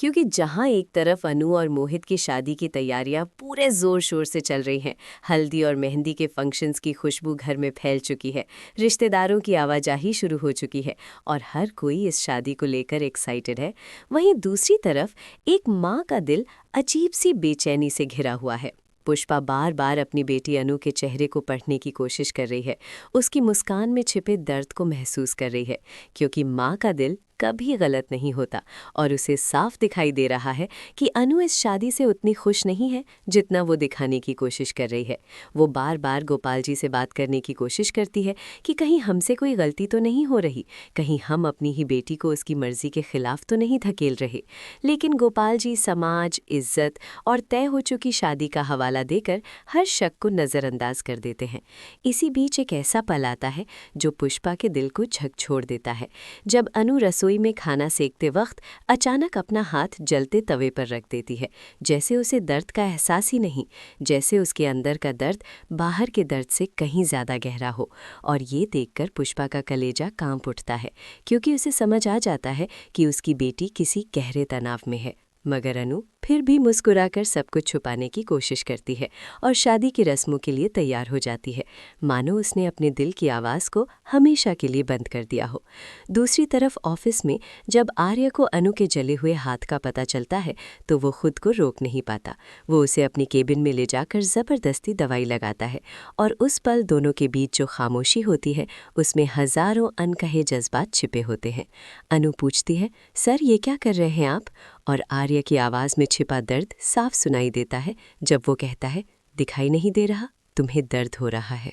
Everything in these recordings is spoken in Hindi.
क्योंकि जहां एक तरफ अनु और मोहित की शादी की तैयारियां पूरे जोर शोर से चल रही हैं, हल्दी और मेहंदी के फंक्शंस की खुशबू घर में फैल चुकी है, रिश्तेदारों की आवाजाही शुरू हो चुकी है और हर कोई इस शादी को लेकर एक्साइटेड है, वहीं दूसरी तरफ एक माँ का दिल अजीब सी बेचैनी से घिरा हुआ है। पुष्पा बार बार अपनी बेटी अनु के चेहरे को पढ़ने की कोशिश कर रही है, उसकी मुस्कान में छिपे दर्द को महसूस कर रही है, क्योंकि माँ का दिल कभी गलत नहीं होता और उसे साफ दिखाई दे रहा है कि अनु इस शादी से उतनी खुश नहीं है जितना वो दिखाने की कोशिश कर रही है। वो बार बार गोपाल जी से बात करने की कोशिश करती है कि कहीं हमसे कोई गलती तो नहीं हो रही, कहीं हम अपनी ही बेटी को उसकी मर्जी के खिलाफ तो नहीं धकेल रहे। लेकिन गोपाल जी समाज, इज्जत और तय हो चुकी शादी का हवाला देकर हर शक को नज़रअंदाज कर देते हैं। इसी बीच एक ऐसा पल आता है जो पुष्पा के दिल को झकझोर देता है, जब अनु रसोई में खाना सेकते वक्त अचानक अपना हाथ जलते तवे पर रख देती है, जैसे उसे दर्द का एहसास ही नहीं, जैसे उसके अंदर का दर्द बाहर के दर्द से कहीं ज्यादा गहरा हो। और ये देखकर पुष्पा का कलेजा कांप उठता है, क्योंकि उसे समझ आ जाता है कि उसकी बेटी किसी गहरे तनाव में है। मगर अनु फिर भी मुस्कुराकर सब कुछ छुपाने की कोशिश करती है और शादी की रस्मों के लिए तैयार हो जाती है, मानो उसने अपने दिल की आवाज़ को हमेशा के लिए बंद कर दिया हो। दूसरी तरफ ऑफिस में जब आर्य को अनु के जले हुए हाथ का पता चलता है तो वो खुद को रोक नहीं पाता। वो उसे अपनी केबिन में ले जाकर ज़बरदस्ती दवाई लगाता है और उस पल दोनों के बीच जो खामोशी होती है उसमें हज़ारों अनकहे जज्बात छिपे होते हैं। अनु पूछती है, सर ये क्या कर रहे हैं आप? और आर्य की आवाज़ में छिपा दर्द साफ सुनाई देता है जब वो कहता है, दिखाई नहीं दे रहा, तुम्हें दर्द हो रहा है।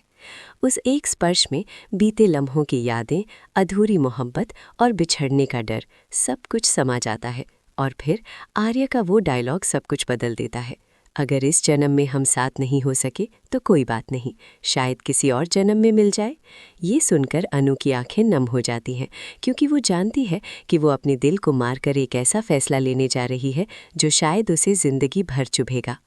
उस एक स्पर्श में बीते लम्हों की यादें, अधूरी मोहब्बत और बिछड़ने का डर सब कुछ समा जाता है। और फिर आर्य का वो डायलॉग सब कुछ बदल देता है, अगर इस जन्म में हम साथ नहीं हो सके तो कोई बात नहीं, शायद किसी और जन्म में मिल जाए। ये सुनकर अनु की आंखें नम हो जाती हैं, क्योंकि वो जानती है कि वो अपने दिल को मारकर एक ऐसा फैसला लेने जा रही है जो शायद उसे जिंदगी भर चुभेगा।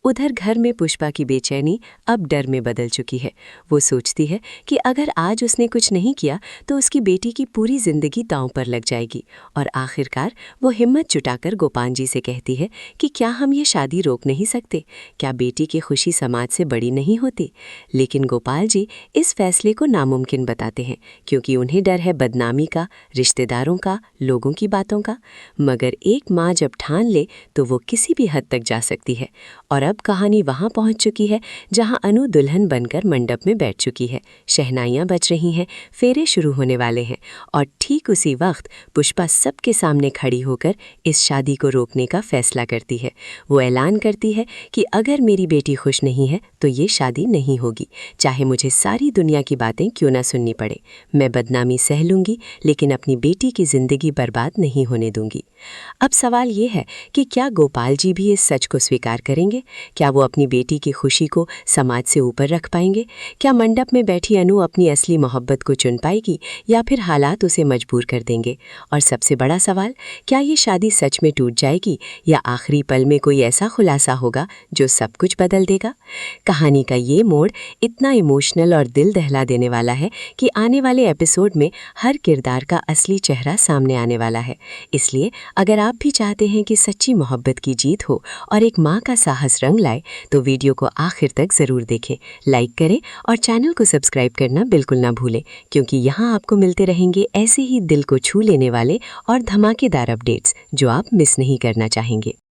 उधर घर में पुष्पा की बेचैनी अब डर में बदल चुकी है। वो सोचती है कि अगर आज उसने कुछ नहीं किया तो उसकी बेटी की पूरी जिंदगी दांव पर लग जाएगी। और आखिरकार वो हिम्मत जुटाकर गोपाल जी से कहती है कि क्या हम ये शादी रोक नहीं सकते? क्या बेटी की खुशी समाज से बड़ी नहीं होती? लेकिन गोपाल जी इस फैसले को नामुमकिन बताते हैं, क्योंकि उन्हें डर है बदनामी का, रिश्तेदारों का, लोगों की बातों का। मगर एक माँ जब ठान ले तो वो किसी भी हद तक जा सकती है। और अब कहानी वहाँ पहुँच चुकी है जहाँ अनु दुल्हन बनकर मंडप में बैठ चुकी है, शहनाइयाँ बज रही हैं, फेरे शुरू होने वाले हैं और ठीक उसी वक्त पुष्पा सबके सामने खड़ी होकर इस शादी को रोकने का फैसला करती है। वो ऐलान करती है कि अगर मेरी बेटी खुश नहीं है तो ये शादी नहीं होगी, चाहे मुझे सारी दुनिया की बातें क्यों ना सुननी पड़े। मैं बदनामी सह लूँगी लेकिन अपनी बेटी की ज़िंदगी बर्बाद नहीं होने दूंगी। अब सवाल ये है कि क्या गोपाल जी भी इस सच को स्वीकार करेंगे? क्या वो अपनी बेटी की खुशी को समाज से ऊपर रख पाएंगे? क्या मंडप में बैठी अनु अपनी असली मोहब्बत को चुन पाएगी या फिर हालात उसे मजबूर कर देंगे? और सबसे बड़ा सवाल, क्या ये शादी सच में टूट जाएगी या आखिरी पल में कोई ऐसा खुलासा होगा जो सब कुछ बदल देगा? कहानी का ये मोड़ इतना इमोशनल और दिल दहला देने वाला है कि आने वाले एपिसोड में हर किरदार का असली चेहरा सामने आने वाला है। इसलिए अगर आप भी चाहते हैं कि सच्ची मोहब्बत की जीत हो और एक माँ का साहस रंग लाए तो वीडियो को आखिर तक ज़रूर देखें, लाइक करें और चैनल को सब्सक्राइब करना बिल्कुल ना भूलें, क्योंकि यहाँ आपको मिलते रहेंगे ऐसे ही दिल को छू लेने वाले और धमाकेदार अपडेट्स जो आप मिस नहीं करना चाहेंगे।